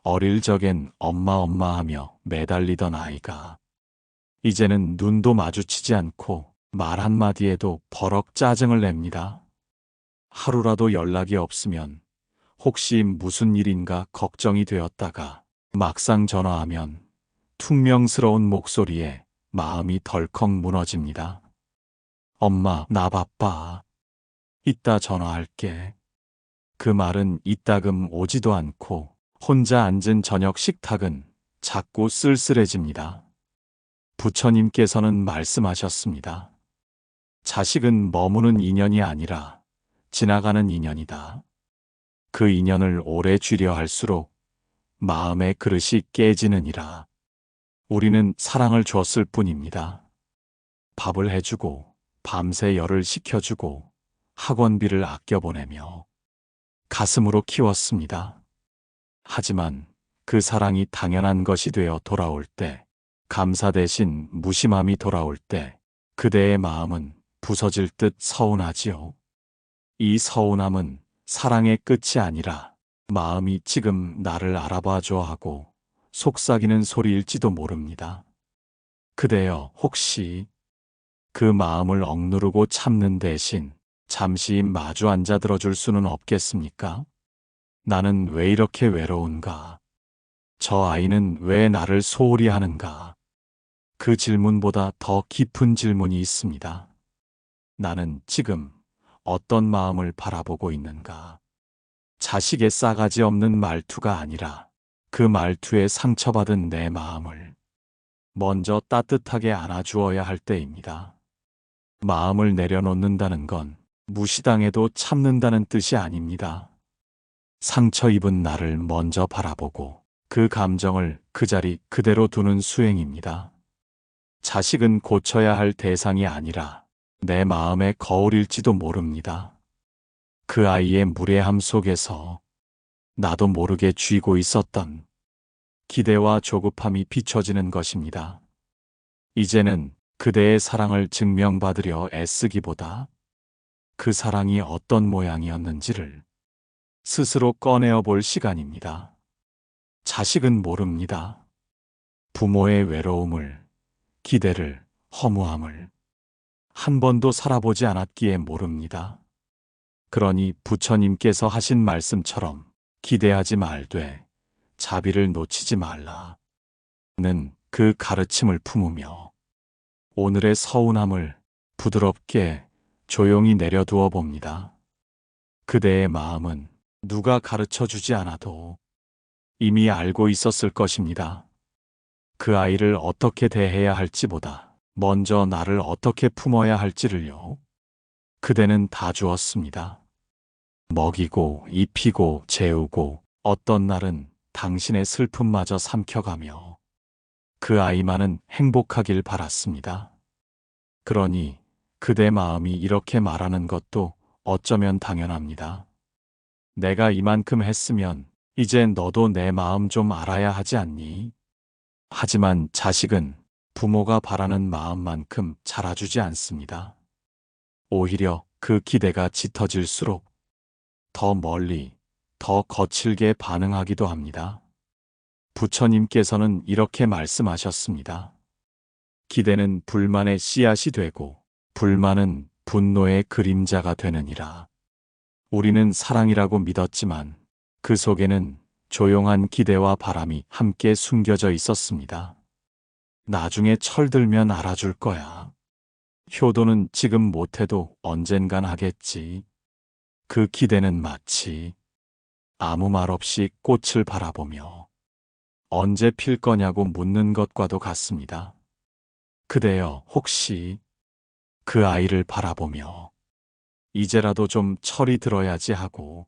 어릴 적엔 엄마 엄마 하며 매달리던 아이가 이제는 눈도 마주치지 않고 말 한마디에도 버럭 짜증을 냅니다. 하루라도 연락이 없으면 혹시 무슨 일인가 걱정이 되었다가 막상 전화하면 퉁명스러운 목소리에 마음이 덜컥 무너집니다. 엄마, 나 바빠. 이따 전화할게. 그 말은 이따금 오지도 않고 혼자 앉은 저녁 식탁은 자꾸 쓸쓸해집니다. 부처님께서는 말씀하셨습니다. 자식은 머무는 인연이 아니라 지나가는 인연이다. 그 인연을 오래 쥐려 할수록 마음의 그릇이 깨지느니라. 우리는 사랑을 줬을 뿐입니다. 밥을 해주고 밤새 열을 식혀주고 학원비를 아껴보내며 가슴으로 키웠습니다. 하지만 그 사랑이 당연한 것이 되어 돌아올 때, 감사 대신 무심함이 돌아올 때 그대의 마음은 부서질 듯 서운하지요. 이 서운함은 사랑의 끝이 아니라 마음이 지금 나를 알아봐줘 하고 속삭이는 소리일지도 모릅니다. 그대여, 혹시 그 마음을 억누르고 참는 대신 잠시 마주 앉아 들어줄 수는 없겠습니까? 나는 왜 이렇게 외로운가? 저 아이는 왜 나를 소홀히 하는가? 그 질문보다 더 깊은 질문이 있습니다. 나는 지금 어떤 마음을 바라보고 있는가? 자식의 싸가지 없는 말투가 아니라 그 말투에 상처받은 내 마음을 먼저 따뜻하게 안아주어야 할 때입니다. 마음을 내려놓는다는 건 무시당해도 참는다는 뜻이 아닙니다. 상처 입은 나를 먼저 바라보고 그 감정을 그 자리 그대로 두는 수행입니다. 자식은 고쳐야 할 대상이 아니라 내 마음의 거울일지도 모릅니다. 그 아이의 무례함 속에서 나도 모르게 쥐고 있었던 기대와 조급함이 비춰지는 것입니다. 이제는 그대의 사랑을 증명받으려 애쓰기보다 그 사랑이 어떤 모양이었는지를 스스로 꺼내어 볼 시간입니다. 자식은 모릅니다. 부모의 외로움을, 기대를, 허무함을 한 번도 살아보지 않았기에 모릅니다. 그러니 부처님께서 하신 말씀처럼 기대하지 말되 자비를 놓치지 말라는 그 가르침을 품으며 오늘의 서운함을 부드럽게 조용히 내려두어 봅니다. 그대의 마음은 누가 가르쳐 주지 않아도 이미 알고 있었을 것입니다. 그 아이를 어떻게 대해야 할지보다 먼저 나를 어떻게 품어야 할지를요. 그대는 다 주었습니다. 먹이고 입히고 재우고 어떤 날은 당신의 슬픔마저 삼켜가며 그 아이만은 행복하길 바랐습니다. 그러니 그대 마음이 이렇게 말하는 것도 어쩌면 당연합니다. 내가 이만큼 했으면 이제 너도 내 마음 좀 알아야 하지 않니? 하지만 자식은 부모가 바라는 마음만큼 잘해주지 않습니다. 오히려 그 기대가 짙어질수록 더 멀리, 더 거칠게 반응하기도 합니다. 부처님께서는 이렇게 말씀하셨습니다. 기대는 불만의 씨앗이 되고 불만은 분노의 그림자가 되느니라. 우리는 사랑이라고 믿었지만 그 속에는 조용한 기대와 바람이 함께 숨겨져 있었습니다. 나중에 철들면 알아줄 거야. 효도는 지금 못해도 언젠간 하겠지. 그 기대는 마치 아무 말 없이 꽃을 바라보며 언제 필 거냐고 묻는 것과도 같습니다. 그대여, 혹시 그 아이를 바라보며 이제라도 좀 철이 들어야지 하고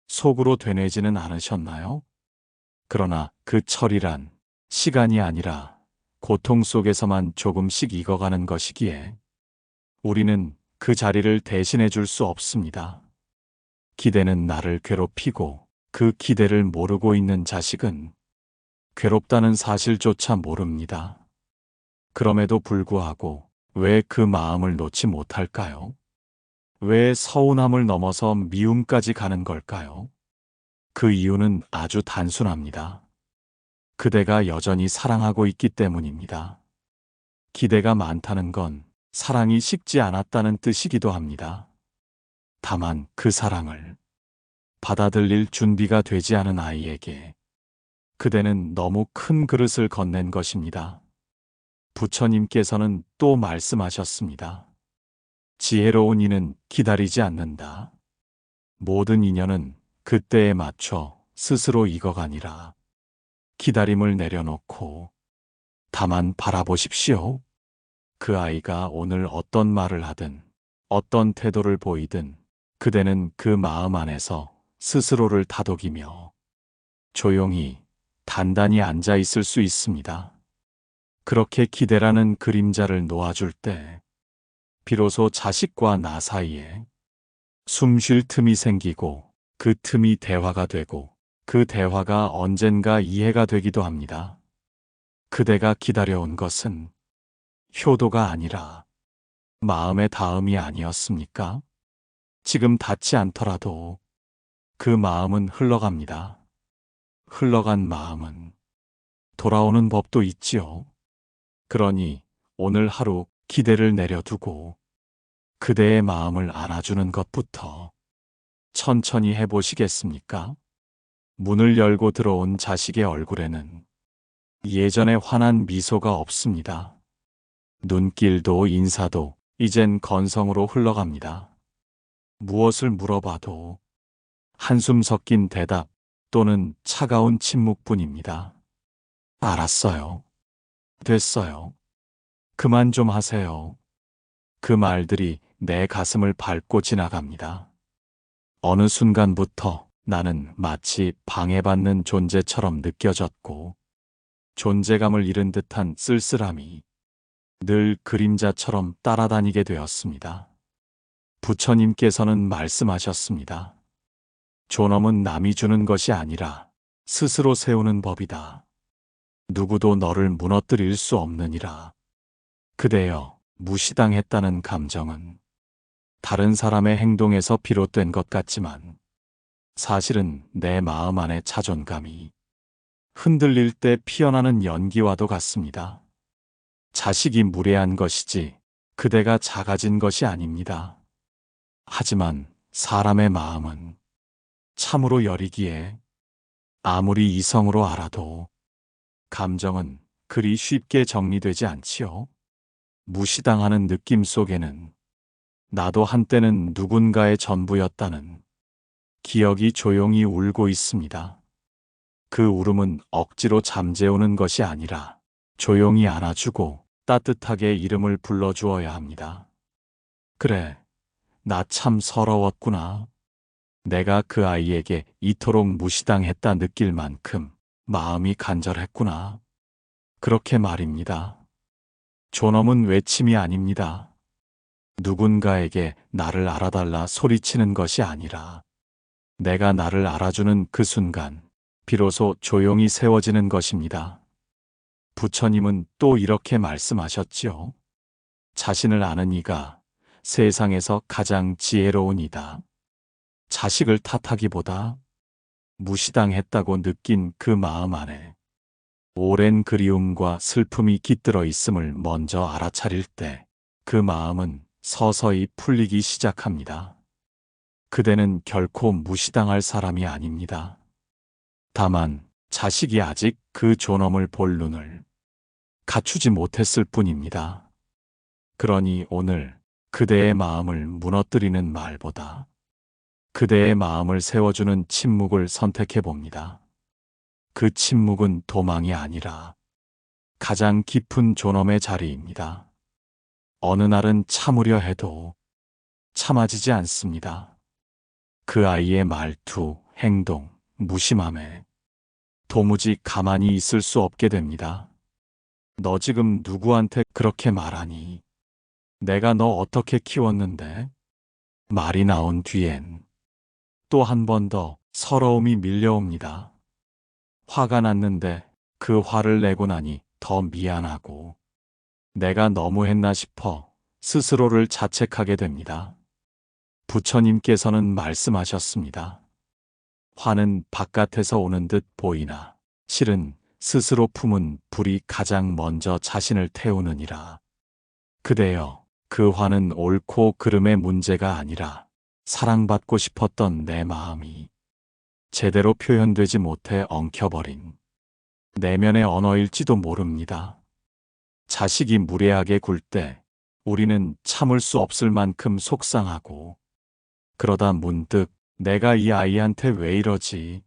속으로 되뇌지는 않으셨나요? 그러나 그 철이란 시간이 아니라 고통 속에서만 조금씩 익어가는 것이기에 우리는 그 자리를 대신해 줄 수 없습니다. 기대는 나를 괴롭히고 그 기대를 모르고 있는 자식은 괴롭다는 사실조차 모릅니다. 그럼에도 불구하고 왜 그 마음을 놓지 못할까요? 왜 서운함을 넘어서 미움까지 가는 걸까요? 그 이유는 아주 단순합니다. 그대가 여전히 사랑하고 있기 때문입니다. 기대가 많다는 건 사랑이 식지 않았다는 뜻이기도 합니다. 다만 그 사랑을 받아들일 준비가 되지 않은 아이에게 그대는 너무 큰 그릇을 건넨 것입니다. 부처님께서는 또 말씀하셨습니다. 지혜로운 이는 기다리지 않는다. 모든 인연은 그때에 맞춰 스스로 익어가니라. 기다림을 내려놓고 다만 바라보십시오. 그 아이가 오늘 어떤 말을 하든 어떤 태도를 보이든 그대는 그 마음 안에서 스스로를 다독이며 조용히 단단히 앉아 있을 수 있습니다. 그렇게 기대라는 그림자를 놓아줄 때 비로소 자식과 나 사이에 숨 쉴 틈이 생기고 그 틈이 대화가 되고 그 대화가 언젠가 이해가 되기도 합니다. 그대가 기다려온 것은 효도가 아니라 마음의 닿음이 아니었습니까? 지금 닿지 않더라도 그 마음은 흘러갑니다. 흘러간 마음은 돌아오는 법도 있지요. 그러니 오늘 하루 기대를 내려두고 그대의 마음을 안아주는 것부터 천천히 해보시겠습니까? 문을 열고 들어온 자식의 얼굴에는 예전에 환한 미소가 없습니다. 눈길도 인사도 이젠 건성으로 흘러갑니다. 무엇을 물어봐도 한숨 섞인 대답 또는 차가운 침묵뿐입니다. 알았어요. 됐어요. 그만 좀 하세요. 그 말들이 내 가슴을 밟고 지나갑니다. 어느 순간부터 나는 마치 방해받는 존재처럼 느껴졌고 존재감을 잃은 듯한 쓸쓸함이 늘 그림자처럼 따라다니게 되었습니다. 부처님께서는 말씀하셨습니다. 존엄은 남이 주는 것이 아니라 스스로 세우는 법이다. 누구도 너를 무너뜨릴 수 없느니라. 그대여, 무시당했다는 감정은 다른 사람의 행동에서 비롯된 것 같지만 사실은 내 마음 안의 자존감이 흔들릴 때 피어나는 연기와도 같습니다. 자식이 무례한 것이지 그대가 작아진 것이 아닙니다. 하지만 사람의 마음은 참으로 여리기에 아무리 이성으로 알아도 감정은 그리 쉽게 정리되지 않지요. 무시당하는 느낌 속에는 나도 한때는 누군가의 전부였다는 기억이 조용히 울고 있습니다. 그 울음은 억지로 잠재우는 것이 아니라 조용히 안아주고 따뜻하게 이름을 불러주어야 합니다. 그래, 나 참 서러웠구나. 내가 그 아이에게 이토록 무시당했다 느낄 만큼 마음이 간절했구나. 그렇게 말입니다. 존엄은 외침이 아닙니다. 누군가에게 나를 알아달라 소리치는 것이 아니라 내가 나를 알아주는 그 순간 비로소 조용히 세워지는 것입니다. 부처님은 또 이렇게 말씀하셨지요. 자신을 아는 이가 세상에서 가장 지혜로운 이다. 자식을 탓하기보다 무시당했다고 느낀 그 마음 안에 오랜 그리움과 슬픔이 깃들어 있음을 먼저 알아차릴 때 그 마음은 서서히 풀리기 시작합니다. 그대는 결코 무시당할 사람이 아닙니다. 다만 자식이 아직 그 존엄을 볼 눈을 갖추지 못했을 뿐입니다. 그러니 오늘 그대의 마음을 무너뜨리는 말보다 그대의 마음을 세워주는 침묵을 선택해 봅니다. 그 침묵은 도망이 아니라 가장 깊은 존엄의 자리입니다. 어느 날은 참으려 해도 참아지지 않습니다. 그 아이의 말투, 행동, 무심함에 도무지 가만히 있을 수 없게 됩니다. 너 지금 누구한테 그렇게 말하니? 내가 너 어떻게 키웠는데? 말이 나온 뒤엔 또 한 번 더 서러움이 밀려옵니다. 화가 났는데 그 화를 내고 나니 더 미안하고 내가 너무했나 싶어 스스로를 자책하게 됩니다. 부처님께서는 말씀하셨습니다. 화는 바깥에서 오는 듯 보이나 실은 스스로 품은 불이 가장 먼저 자신을 태우느니라. 그대여, 그 화는 옳고 그름의 문제가 아니라 사랑받고 싶었던 내 마음이 제대로 표현되지 못해 엉켜버린 내면의 언어일지도 모릅니다. 자식이 무례하게 굴 때 우리는 참을 수 없을 만큼 속상하고, 그러다 문득 내가 이 아이한테 왜 이러지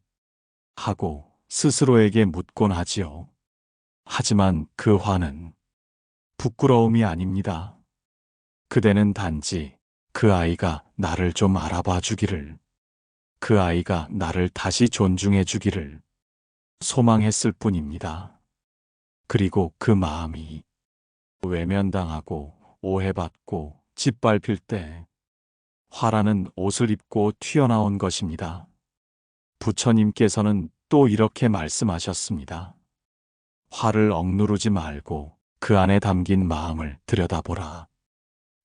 하고 스스로에게 묻곤 하지요. 하지만 그 화는 부끄러움이 아닙니다. 그대는 단지 그 아이가 나를 좀 알아봐 주기를, 그 아이가 나를 다시 존중해 주기를 소망했을 뿐입니다. 그리고 그 마음이 외면당하고 오해받고 짓밟힐 때 화라는 옷을 입고 튀어나온 것입니다. 부처님께서는 또 이렇게 말씀하셨습니다. 화를 억누르지 말고 그 안에 담긴 마음을 들여다보라.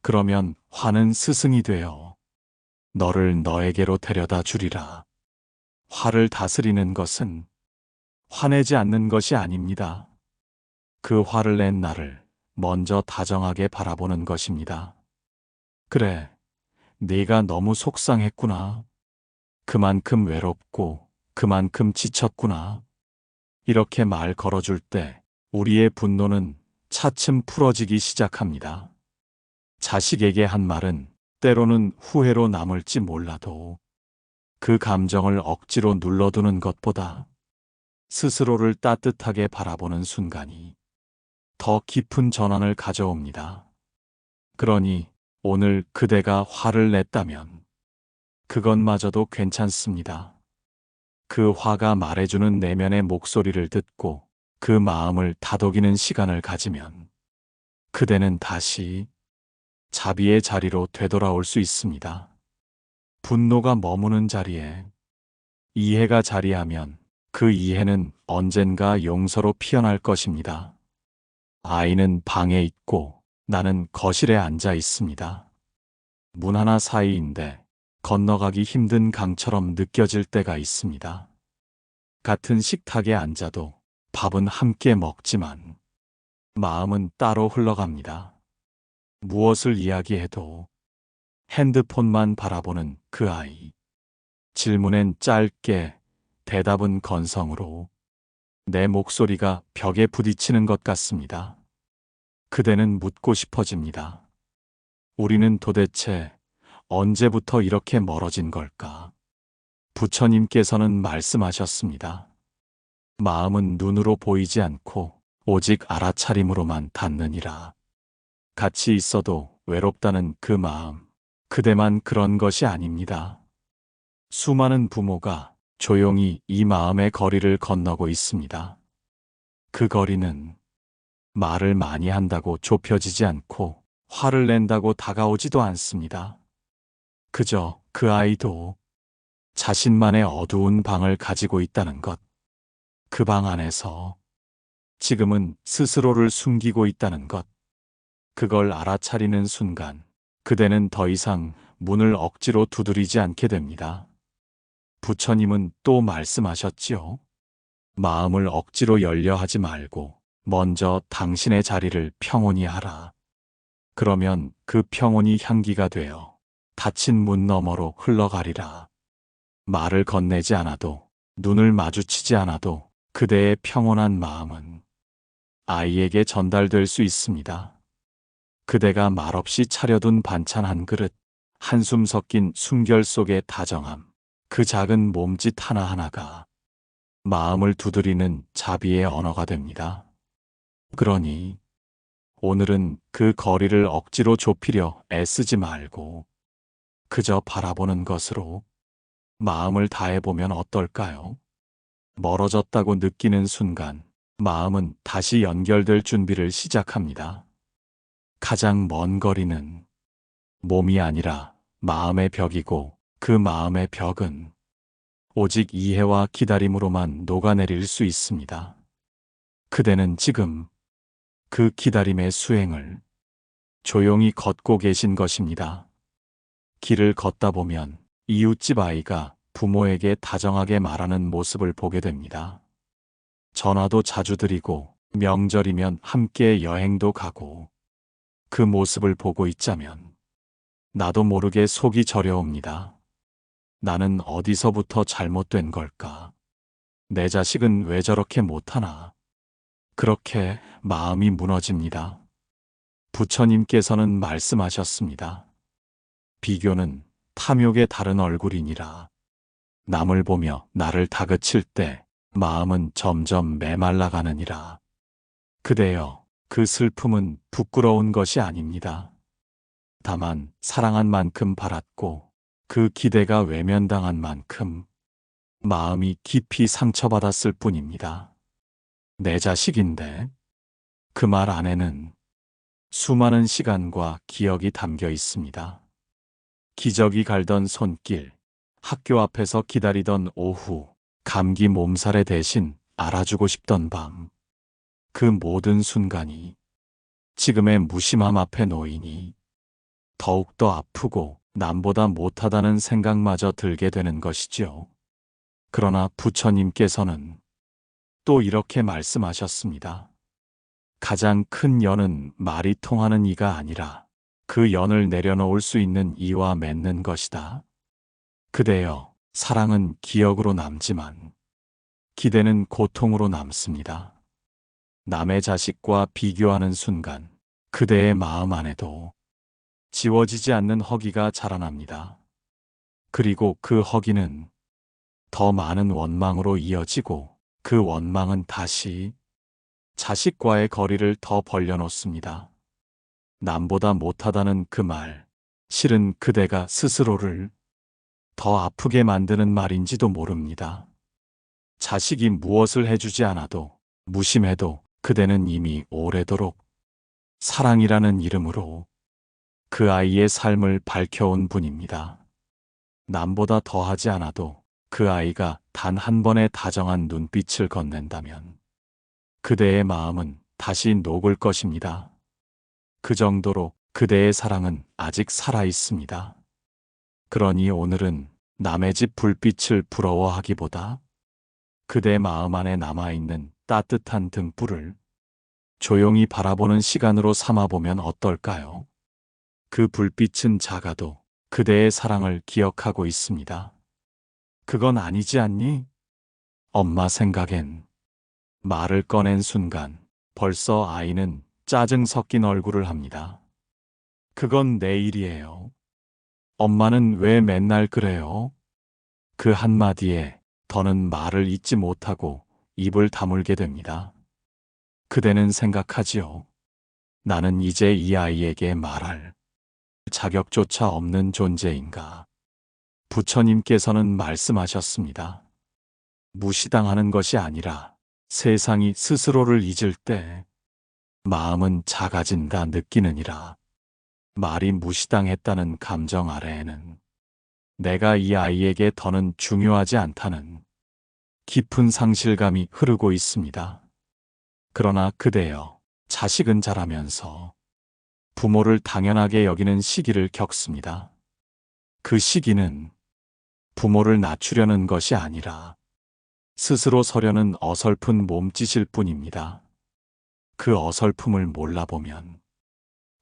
그러면 화는 스승이 되어 너를 너에게로 데려다 주리라. 화를 다스리는 것은 화내지 않는 것이 아닙니다. 그 화를 낸 나를 먼저 다정하게 바라보는 것입니다. 그래, 네가 너무 속상했구나. 그만큼 외롭고 그만큼 지쳤구나. 이렇게 말 걸어줄 때 우리의 분노는 차츰 풀어지기 시작합니다. 자식에게 한 말은 때로는 후회로 남을지 몰라도 그 감정을 억지로 눌러두는 것보다 스스로를 따뜻하게 바라보는 순간이 더 깊은 전환을 가져옵니다. 그러니 오늘 그대가 화를 냈다면 그것마저도 괜찮습니다. 그 화가 말해주는 내면의 목소리를 듣고 그 마음을 다독이는 시간을 가지면 그대는 다시 자비의 자리로 되돌아올 수 있습니다. 분노가 머무는 자리에 이해가 자리하면 그 이해는 언젠가 용서로 피어날 것입니다. 아이는 방에 있고 나는 거실에 앉아 있습니다. 문 하나 사이인데 건너가기 힘든 강처럼 느껴질 때가 있습니다. 같은 식탁에 앉아도 밥은 함께 먹지만 마음은 따로 흘러갑니다. 무엇을 이야기해도 핸드폰만 바라보는 그 아이. 질문엔 짧게, 대답은 건성으로 내 목소리가 벽에 부딪히는 것 같습니다. 그대는 묻고 싶어집니다. 우리는 도대체 언제부터 이렇게 멀어진 걸까? 부처님께서는 말씀하셨습니다. 마음은 눈으로 보이지 않고 오직 알아차림으로만 닿느니라. 같이 있어도 외롭다는 그 마음, 그대만 그런 것이 아닙니다. 수많은 부모가 조용히 이 마음의 거리를 건너고 있습니다. 그 거리는 말을 많이 한다고 좁혀지지 않고 화를 낸다고 다가오지도 않습니다. 그저 그 아이도 자신만의 어두운 방을 가지고 있다는 것, 그 방 안에서 지금은 스스로를 숨기고 있다는 것, 그걸 알아차리는 순간 그대는 더 이상 문을 억지로 두드리지 않게 됩니다. 부처님은 또 말씀하셨지요. 마음을 억지로 열려 하지 말고 먼저 당신의 자리를 평온히 하라. 그러면 그 평온이 향기가 되어 닫힌 문 너머로 흘러가리라. 말을 건네지 않아도, 눈을 마주치지 않아도 그대의 평온한 마음은 아이에게 전달될 수 있습니다. 그대가 말없이 차려둔 반찬 한 그릇, 한숨 섞인 숨결 속의 다정함, 그 작은 몸짓 하나하나가 마음을 두드리는 자비의 언어가 됩니다. 그러니 오늘은 그 거리를 억지로 좁히려 애쓰지 말고 그저 바라보는 것으로 마음을 다해보면 어떨까요? 멀어졌다고 느끼는 순간 마음은 다시 연결될 준비를 시작합니다. 가장 먼 거리는 몸이 아니라 마음의 벽이고 그 마음의 벽은 오직 이해와 기다림으로만 녹아내릴 수 있습니다. 그대는 지금 그 기다림의 수행을 조용히 걷고 계신 것입니다. 길을 걷다 보면 이웃집 아이가 부모에게 다정하게 말하는 모습을 보게 됩니다. 전화도 자주 드리고 명절이면 함께 여행도 가고 그 모습을 보고 있자면 나도 모르게 속이 저려옵니다. 나는 어디서부터 잘못된 걸까? 내 자식은 왜 저렇게 못하나? 그렇게 마음이 무너집니다. 부처님께서는 말씀하셨습니다. 비교는 탐욕의 다른 얼굴이니라. 남을 보며 나를 다그칠 때 마음은 점점 메말라가느니라. 그대여, 그 슬픔은 부끄러운 것이 아닙니다. 다만 사랑한 만큼 바랐고 그 기대가 외면당한 만큼 마음이 깊이 상처받았을 뿐입니다. 내 자식인데 그 말 안에는 수많은 시간과 기억이 담겨 있습니다. 기저귀 갈던 손길, 학교 앞에서 기다리던 오후, 감기 몸살에 대신 알아주고 싶던 밤. 그 모든 순간이 지금의 무심함 앞에 놓이니 더욱더 아프고 남보다 못하다는 생각마저 들게 되는 것이지요. 그러나 부처님께서는 또 이렇게 말씀하셨습니다. 가장 큰 연은 말이 통하는 이가 아니라 그 연을 내려놓을 수 있는 이와 맺는 것이다. 그대여, 사랑은 기억으로 남지만 기대는 고통으로 남습니다. 남의 자식과 비교하는 순간 그대의 마음 안에도 지워지지 않는 허기가 자라납니다. 그리고 그 허기는 더 많은 원망으로 이어지고 그 원망은 다시 자식과의 거리를 더 벌려놓습니다. 남보다 못하다는 그 말, 실은 그대가 스스로를 더 아프게 만드는 말인지도 모릅니다. 자식이 무엇을 해주지 않아도 무심해도 그대는 이미 오래도록 사랑이라는 이름으로 그 아이의 삶을 밝혀온 분입니다. 남보다 더하지 않아도 그 아이가 단 한 번의 다정한 눈빛을 건넨다면 그대의 마음은 다시 녹을 것입니다. 그 정도로 그대의 사랑은 아직 살아 있습니다. 그러니 오늘은 남의 집 불빛을 부러워하기보다 그대 마음 안에 남아있는 따뜻한 등불을 조용히 바라보는 시간으로 삼아보면 어떨까요? 그 불빛은 작아도 그대의 사랑을 기억하고 있습니다. 그건 아니지 않니? 엄마 생각엔 말을 꺼낸 순간 벌써 아이는 짜증 섞인 얼굴을 합니다. 그건 내 일이에요. 엄마는 왜 맨날 그래요? 그 한마디에 더는 말을 잇지 못하고 입을 다물게 됩니다. 그대는 생각하지요. 나는 이제 이 아이에게 말할 자격조차 없는 존재인가. 부처님께서는 말씀하셨습니다. 무시당하는 것이 아니라 세상이 스스로를 잊을 때 마음은 작아진다 느끼느니라. 말이 무시당했다는 감정 아래에는 내가 이 아이에게 더는 중요하지 않다는 깊은 상실감이 흐르고 있습니다. 그러나 그대여, 자식은 자라면서 부모를 당연하게 여기는 시기를 겪습니다. 그 시기는 부모를 낮추려는 것이 아니라 스스로 서려는 어설픈 몸짓일 뿐입니다. 그 어설픔을 몰라보면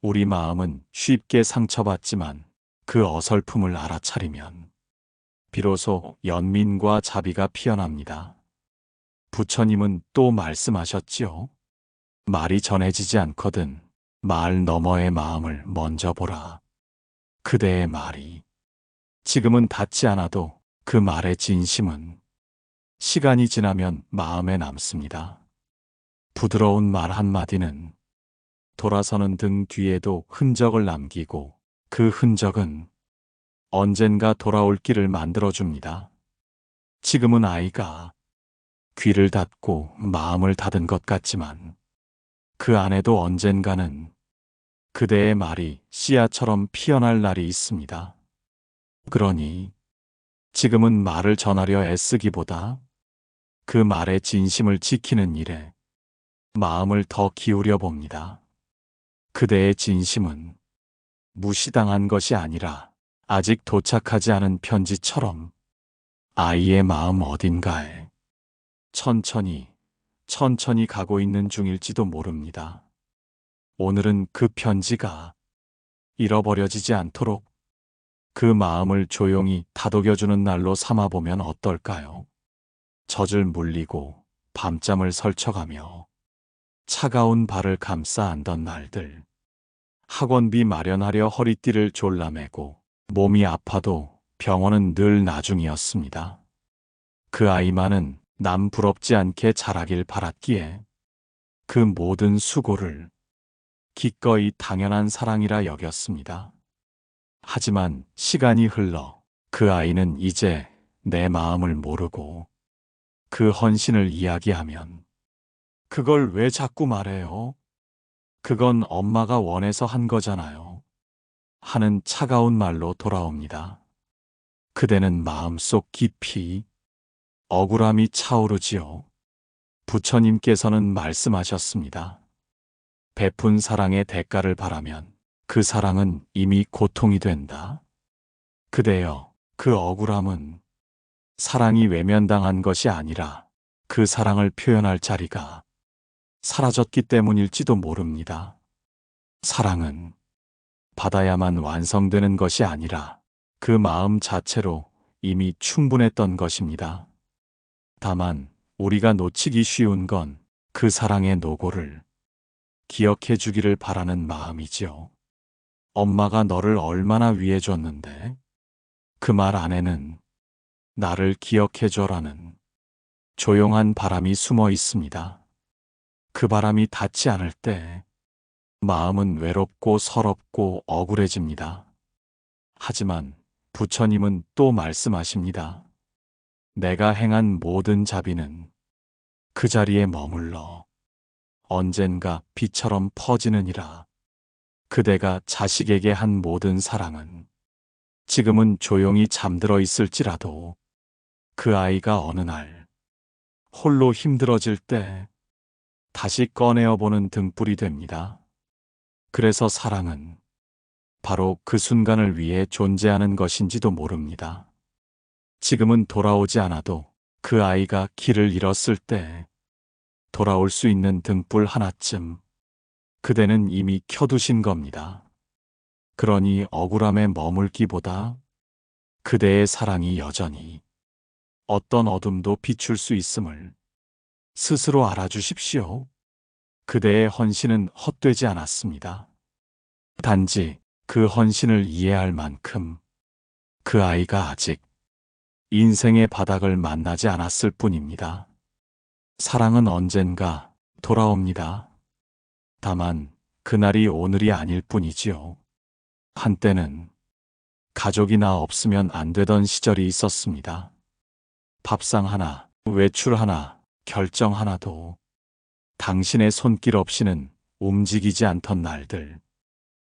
우리 마음은 쉽게 상처받지만 그 어설픔을 알아차리면 비로소 연민과 자비가 피어납니다. 부처님은 또 말씀하셨지요. 말이 전해지지 않거든 말 너머의 마음을 먼저 보라. 그대의 말이 지금은 닿지 않아도 그 말의 진심은 시간이 지나면 마음에 남습니다. 부드러운 말 한마디는 돌아서는 등 뒤에도 흔적을 남기고 그 흔적은 언젠가 돌아올 길을 만들어줍니다. 지금은 아이가 귀를 닫고 마음을 닫은 것 같지만 그 안에도 언젠가는 그대의 말이 씨앗처럼 피어날 날이 있습니다. 그러니 지금은 말을 전하려 애쓰기보다 그 말의 진심을 지키는 일에 마음을 더 기울여 봅니다. 그대의 진심은 무시당한 것이 아니라 아직 도착하지 않은 편지처럼 아이의 마음 어딘가에 천천히 가고 있는 중일지도 모릅니다. 오늘은 그 편지가 잃어버려지지 않도록 그 마음을 조용히 다독여주는 날로 삼아보면 어떨까요? 젖을 물리고 밤잠을 설쳐가며 차가운 발을 감싸 안던 날들, 학원비 마련하려 허리띠를 졸라매고 몸이 아파도 병원은 늘 나중이었습니다. 그 아이만은 남 부럽지 않게 자라길 바랐기에 그 모든 수고를 기꺼이 당연한 사랑이라 여겼습니다. 하지만 시간이 흘러 그 아이는 이제 내 마음을 모르고 그 헌신을 이야기하면 그걸 왜 자꾸 말해요? 그건 엄마가 원해서 한 거잖아요. 하는 차가운 말로 돌아옵니다. 그대는 마음속 깊이 억울함이 차오르지요. 부처님께서는 말씀하셨습니다. 베푼 사랑의 대가를 바라면 그 사랑은 이미 고통이 된다. 그대여, 그 억울함은 사랑이 외면당한 것이 아니라 그 사랑을 표현할 자리가 사라졌기 때문일지도 모릅니다. 사랑은 받아야만 완성되는 것이 아니라 그 마음 자체로 이미 충분했던 것입니다. 다만 우리가 놓치기 쉬운 건 그 사랑의 노고를 기억해 주기를 바라는 마음이지요. 엄마가 너를 얼마나 위해줬는데 그 말 안에는 나를 기억해 줘라는 조용한 바람이 숨어 있습니다. 그 바람이 닿지 않을 때 마음은 외롭고 서럽고 억울해집니다. 하지만 부처님은 또 말씀하십니다. 내가 행한 모든 자비는 그 자리에 머물러 언젠가 비처럼 퍼지느니라. 그대가 자식에게 한 모든 사랑은 지금은 조용히 잠들어 있을지라도 그 아이가 어느 날 홀로 힘들어질 때 다시 꺼내어 보는 등불이 됩니다. 그래서 사랑은 바로 그 순간을 위해 존재하는 것인지도 모릅니다. 지금은 돌아오지 않아도 그 아이가 길을 잃었을 때 돌아올 수 있는 등불 하나쯤 그대는 이미 켜두신 겁니다. 그러니 억울함에 머물기보다 그대의 사랑이 여전히 어떤 어둠도 비출 수 있음을 스스로 알아주십시오. 그대의 헌신은 헛되지 않았습니다. 단지 그 헌신을 이해할 만큼 그 아이가 아직 인생의 바닥을 만나지 않았을 뿐입니다. 사랑은 언젠가 돌아옵니다. 다만 그날이 오늘이 아닐 뿐이지요. 한때는 가족이나 없으면 안 되던 시절이 있었습니다. 밥상 하나, 외출 하나, 결정 하나도 당신의 손길 없이는 움직이지 않던 날들.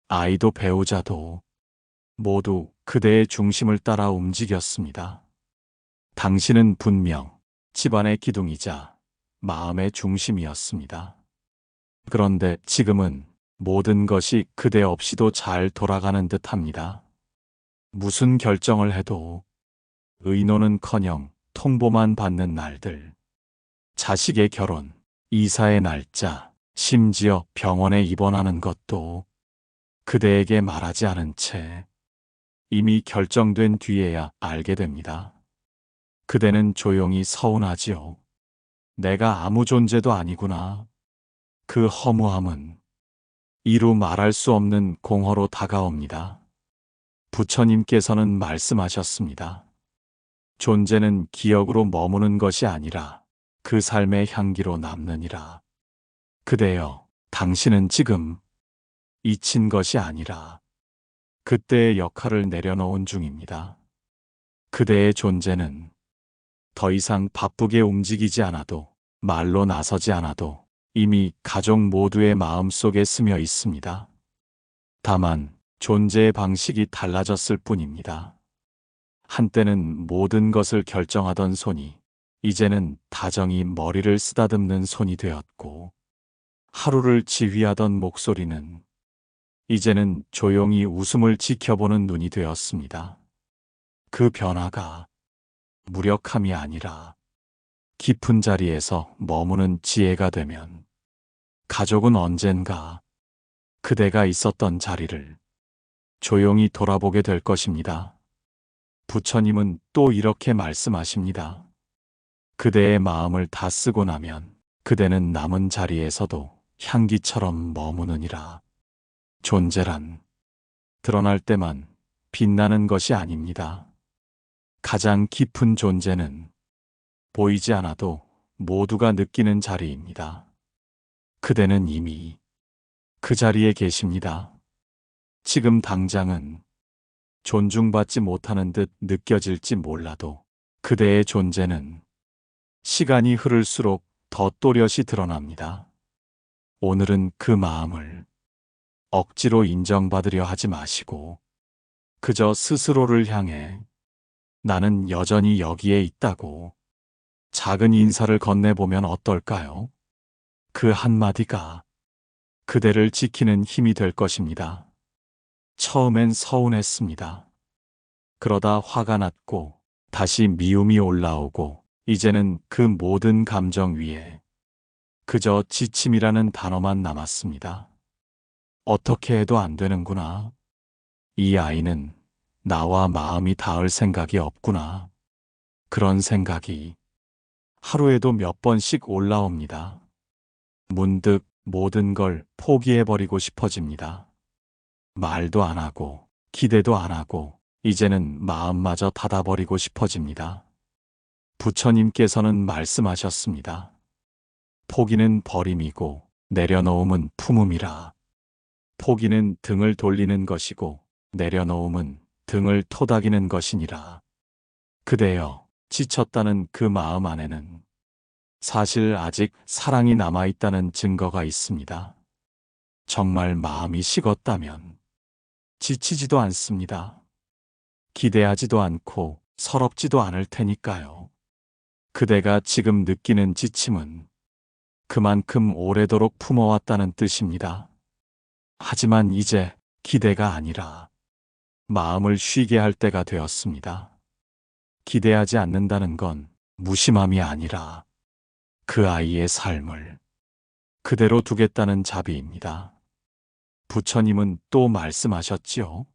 아이도 배우자도 모두 그대의 중심을 따라 움직였습니다. 당신은 분명 집안의 기둥이자 마음의 중심이었습니다. 그런데 지금은 모든 것이 그대 없이도 잘 돌아가는 듯 합니다. 무슨 결정을 해도 의논은커녕 통보만 받는 날들. 자식의 결혼, 이사의 날짜, 심지어 병원에 입원하는 것도 그대에게 말하지 않은 채 이미 결정된 뒤에야 알게 됩니다. 그대는 조용히 서운하지요. 내가 아무 존재도 아니구나. 그 허무함은 이루 말할 수 없는 공허로 다가옵니다. 부처님께서는 말씀하셨습니다. 존재는 기억으로 머무는 것이 아니라 그 삶의 향기로 남느니라. 그대여, 당신은 지금 잊힌 것이 아니라 그때의 역할을 내려놓은 중입니다. 그대의 존재는 더 이상 바쁘게 움직이지 않아도 말로 나서지 않아도 이미 가족 모두의 마음속에 스며 있습니다. 다만 존재의 방식이 달라졌을 뿐입니다. 한때는 모든 것을 결정하던 손이 이제는 다정히 머리를 쓰다듬는 손이 되었고, 하루를 지휘하던 목소리는 이제는 조용히 웃음을 지켜보는 눈이 되었습니다. 그 변화가 무력함이 아니라 깊은 자리에서 머무는 지혜가 되면 가족은 언젠가 그대가 있었던 자리를 조용히 돌아보게 될 것입니다. 부처님은 또 이렇게 말씀하십니다. 그대의 마음을 다 쓰고 나면 그대는 남은 자리에서도 향기처럼 머무느니라. 존재란 드러날 때만 빛나는 것이 아닙니다. 가장 깊은 존재는 보이지 않아도 모두가 느끼는 자리입니다. 그대는 이미 그 자리에 계십니다. 지금 당장은 존중받지 못하는 듯 느껴질지 몰라도 그대의 존재는 시간이 흐를수록 더 또렷이 드러납니다. 오늘은 그 마음을 억지로 인정받으려 하지 마시고 그저 스스로를 향해 나는 여전히 여기에 있다고 작은 인사를 건네보면 어떨까요? 그 한마디가 그대를 지키는 힘이 될 것입니다. 처음엔 서운했습니다. 그러다 화가 났고 다시 미움이 올라오고 이제는 그 모든 감정 위에 그저 지침이라는 단어만 남았습니다. 어떻게 해도 안 되는구나. 이 아이는 나와 마음이 닿을 생각이 없구나. 그런 생각이 하루에도 몇 번씩 올라옵니다. 문득 모든 걸 포기해버리고 싶어집니다. 말도 안 하고 기대도 안 하고 이제는 마음마저 닫아버리고 싶어집니다. 부처님께서는 말씀하셨습니다. 포기는 버림이고 내려놓음은 품음이라. 포기는 등을 돌리는 것이고 내려놓음은 등을 토닥이는 것이니라. 그대여, 지쳤다는 그 마음 안에는 사실 아직 사랑이 남아있다는 증거가 있습니다. 정말 마음이 식었다면 지치지도 않습니다. 기대하지도 않고 서럽지도 않을 테니까요. 그대가 지금 느끼는 지침은 그만큼 오래도록 품어왔다는 뜻입니다. 하지만 이제 기대가 아니라 마음을 쉬게 할 때가 되었습니다. 기대하지 않는다는 건 무심함이 아니라 그 아이의 삶을 그대로 두겠다는 자비입니다. 부처님은 또 말씀하셨지요.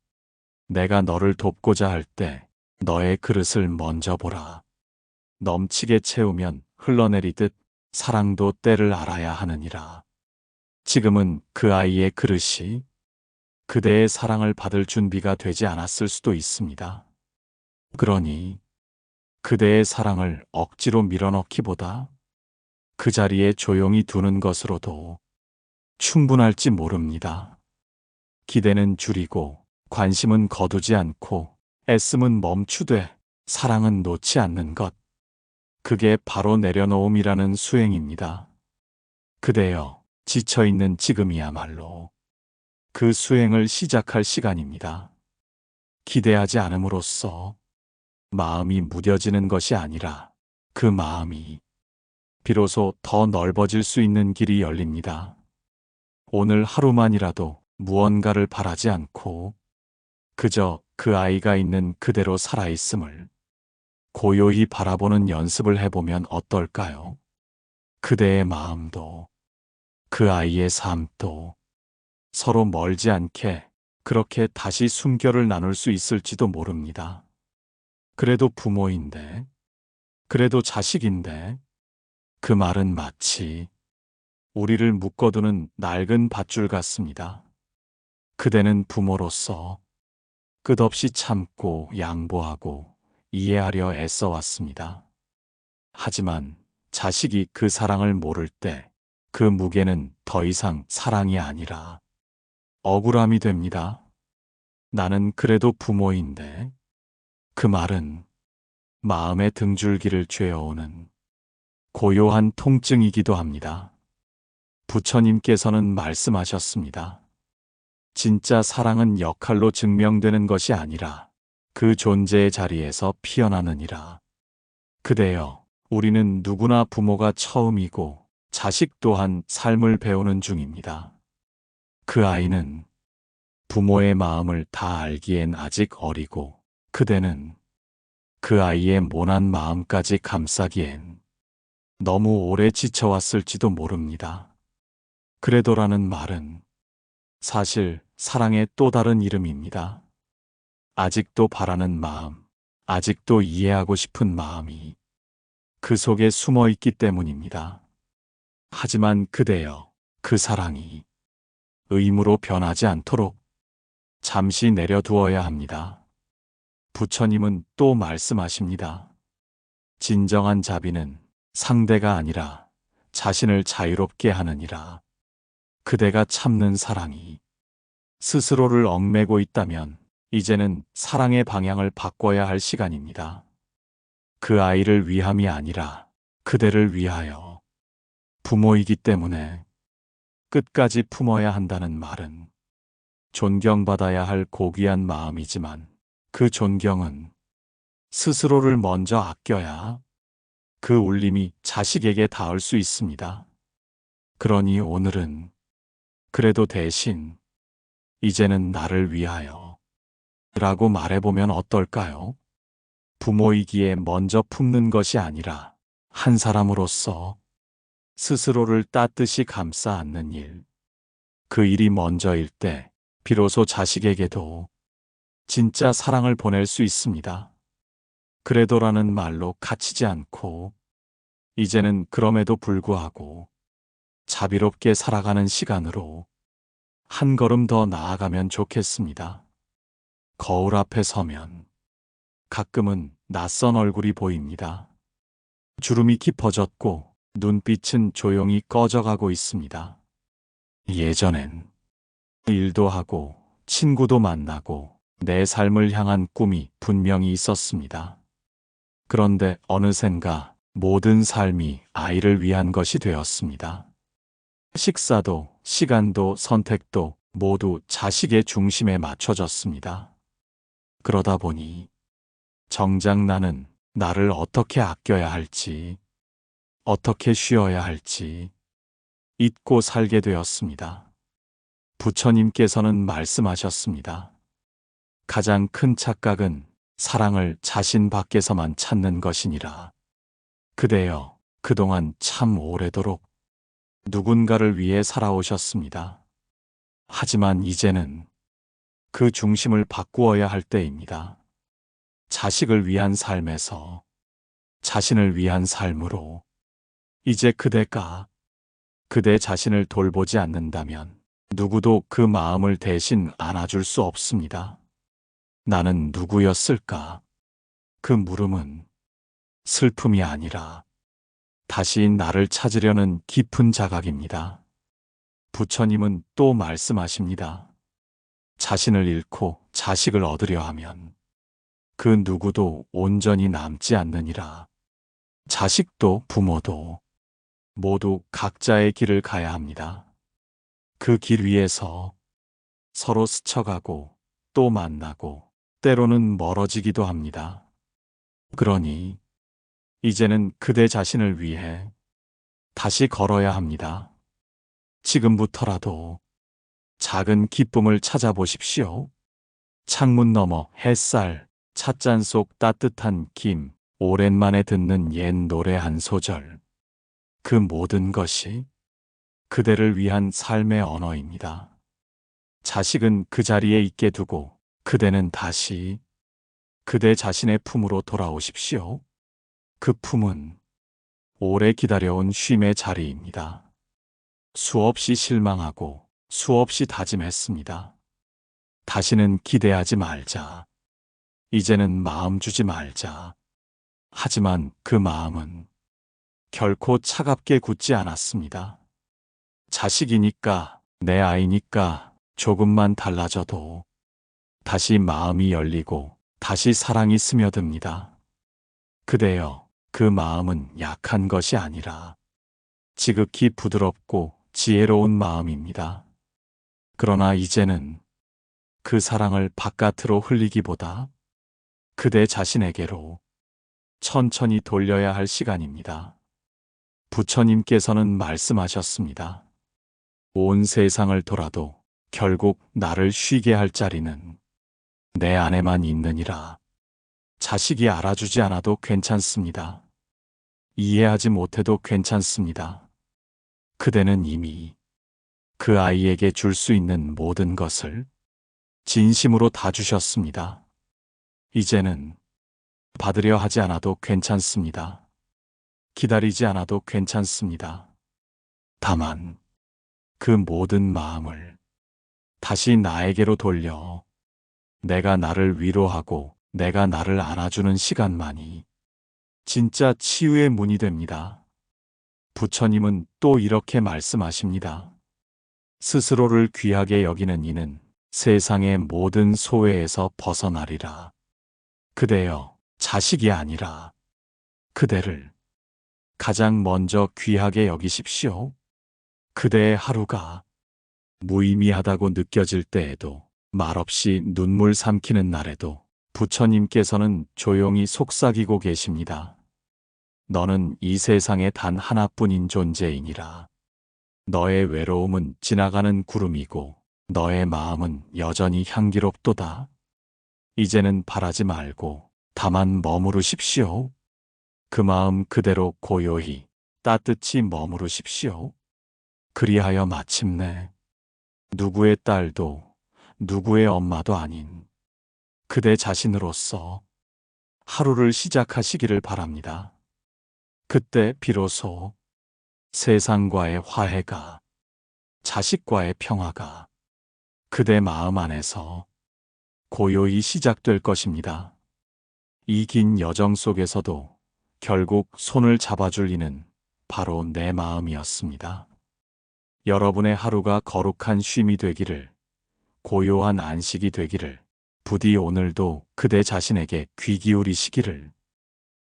내가 너를 돕고자 할 때 너의 그릇을 먼저 보라. 넘치게 채우면 흘러내리듯 사랑도 때를 알아야 하느니라. 지금은 그 아이의 그릇이 그대의 사랑을 받을 준비가 되지 않았을 수도 있습니다. 그러니 그대의 사랑을 억지로 밀어넣기보다 그 자리에 조용히 두는 것으로도 충분할지 모릅니다. 기대는 줄이고 관심은 거두지 않고 애씀은 멈추되 사랑은 놓지 않는 것. 그게 바로 내려놓음이라는 수행입니다. 그대여, 지쳐있는 지금이야말로 그 수행을 시작할 시간입니다. 기대하지 않음으로써 마음이 무뎌지는 것이 아니라 그 마음이 비로소 더 넓어질 수 있는 길이 열립니다. 오늘 하루만이라도 무언가를 바라지 않고 그저 그 아이가 있는 그대로 살아있음을 고요히 바라보는 연습을 해보면 어떨까요? 그대의 마음도 그 아이의 삶도 서로 멀지 않게 그렇게 다시 숨결을 나눌 수 있을지도 모릅니다. 그래도 부모인데, 그래도 자식인데, 그 말은 마치 우리를 묶어두는 낡은 밧줄 같습니다. 그대는 부모로서 끝없이 참고 양보하고 이해하려 애써왔습니다. 하지만 자식이 그 사랑을 모를 때 그 무게는 더 이상 사랑이 아니라 억울함이 됩니다. 나는 그래도 부모인데 그 말은 마음의 등줄기를 죄어오는 고요한 통증이기도 합니다. 부처님께서는 말씀하셨습니다. 진짜 사랑은 역할로 증명되는 것이 아니라 그 존재의 자리에서 피어나느니라. 그대여, 우리는 누구나 부모가 처음이고 자식 또한 삶을 배우는 중입니다. 그 아이는 부모의 마음을 다 알기엔 아직 어리고 그대는 그 아이의 모난 마음까지 감싸기엔 너무 오래 지쳐왔을지도 모릅니다. 그래도라는 말은 사실 사랑의 또 다른 이름입니다. 아직도 바라는 마음, 아직도 이해하고 싶은 마음이 그 속에 숨어 있기 때문입니다. 하지만 그대여, 그 사랑이 의무로 변하지 않도록 잠시 내려두어야 합니다. 부처님은 또 말씀하십니다. 진정한 자비는 상대가 아니라 자신을 자유롭게 하느니라. 그대가 참는 사랑이 스스로를 얽매고 있다면 이제는 사랑의 방향을 바꿔야 할 시간입니다. 그 아이를 위함이 아니라 그대를 위하여. 부모이기 때문에 끝까지 품어야 한다는 말은 존경받아야 할 고귀한 마음이지만 그 존경은 스스로를 먼저 아껴야 그 울림이 자식에게 닿을 수 있습니다. 그러니 오늘은 그래도 대신 이제는 나를 위하여 라고 말해보면 어떨까요? 부모이기에 먼저 품는 것이 아니라 한 사람으로서 스스로를 따뜻이 감싸 안는 일. 그 일이 먼저일 때 비로소 자식에게도 진짜 사랑을 보낼 수 있습니다. 그래도라는 말로 갇히지 않고 이제는 그럼에도 불구하고 자비롭게 살아가는 시간으로 한 걸음 더 나아가면 좋겠습니다. 거울 앞에 서면 가끔은 낯선 얼굴이 보입니다. 주름이 깊어졌고 눈빛은 조용히 꺼져가고 있습니다. 예전엔 일도 하고 친구도 만나고 내 삶을 향한 꿈이 분명히 있었습니다. 그런데 어느샌가 모든 삶이 아이를 위한 것이 되었습니다. 식사도, 시간도, 선택도 모두 자식의 중심에 맞춰졌습니다. 그러다 보니 정작 나는 나를 어떻게 아껴야 할지, 어떻게 쉬어야 할지 잊고 살게 되었습니다. 부처님께서는 말씀하셨습니다. 가장 큰 착각은 사랑을 자신 밖에서만 찾는 것이니라. 그대여, 그동안 참 오래도록 누군가를 위해 살아오셨습니다. 하지만 이제는 그 중심을 바꾸어야 할 때입니다. 자식을 위한 삶에서 자신을 위한 삶으로 이제 그대가 그대 자신을 돌보지 않는다면 누구도 그 마음을 대신 안아줄 수 없습니다. 나는 누구였을까? 그 물음은 슬픔이 아니라 다시 나를 찾으려는 깊은 자각입니다. 부처님은 또 말씀하십니다. 자신을 잃고 자식을 얻으려 하면 그 누구도 온전히 남지 않느니라. 자식도 부모도 모두 각자의 길을 가야 합니다. 그 길 위에서 서로 스쳐가고 또 만나고 때로는 멀어지기도 합니다. 그러니 이제는 그대 자신을 위해 다시 걸어야 합니다. 지금부터라도 작은 기쁨을 찾아보십시오. 창문 너머 햇살, 찻잔 속 따뜻한 김, 오랜만에 듣는 옛 노래 한 소절. 그 모든 것이 그대를 위한 삶의 언어입니다. 자식은 그 자리에 있게 두고 그대는 다시 그대 자신의 품으로 돌아오십시오. 그 품은 오래 기다려온 쉼의 자리입니다. 수없이 실망하고 수없이 다짐했습니다. 다시는 기대하지 말자. 이제는 마음 주지 말자. 하지만 그 마음은 결코 차갑게 굳지 않았습니다. 자식이니까, 내 아이니까 조금만 달라져도 다시 마음이 열리고 다시 사랑이 스며듭니다. 그대여, 그 마음은 약한 것이 아니라 지극히 부드럽고 지혜로운 마음입니다. 그러나 이제는 그 사랑을 바깥으로 흘리기보다 그대 자신에게로 천천히 돌려야 할 시간입니다. 부처님께서는 말씀하셨습니다. 온 세상을 돌아도 결국 나를 쉬게 할 자리는 내 안에만 있느니라. 자식이 알아주지 않아도 괜찮습니다. 이해하지 못해도 괜찮습니다. 그대는 이미 그 아이에게 줄 수 있는 모든 것을 진심으로 다 주셨습니다. 이제는 받으려 하지 않아도 괜찮습니다. 기다리지 않아도 괜찮습니다. 다만 그 모든 마음을 다시 나에게로 돌려 내가 나를 위로하고 내가 나를 안아주는 시간만이 진짜 치유의 문이 됩니다. 부처님은 또 이렇게 말씀하십니다. 스스로를 귀하게 여기는 이는 세상의 모든 소외에서 벗어나리라. 그대여, 자식이 아니라 그대를 가장 먼저 귀하게 여기십시오. 그대의 하루가 무의미하다고 느껴질 때에도 말없이 눈물 삼키는 날에도 부처님께서는 조용히 속삭이고 계십니다. 너는 이 세상에 단 하나뿐인 존재이니라. 너의 외로움은 지나가는 구름이고 너의 마음은 여전히 향기롭도다. 이제는 바라지 말고 다만 머무르십시오. 그 마음 그대로 고요히 따뜻히 머무르십시오. 그리하여 마침내 누구의 딸도 누구의 엄마도 아닌 그대 자신으로서 하루를 시작하시기를 바랍니다. 그때 비로소 세상과의 화해가, 자식과의 평화가 그대 마음 안에서 고요히 시작될 것입니다. 이 긴 여정 속에서도 결국 손을 잡아줄 이는 바로 내 마음이었습니다. 여러분의 하루가 거룩한 쉼이 되기를, 고요한 안식이 되기를, 부디 오늘도 그대 자신에게 귀 기울이시기를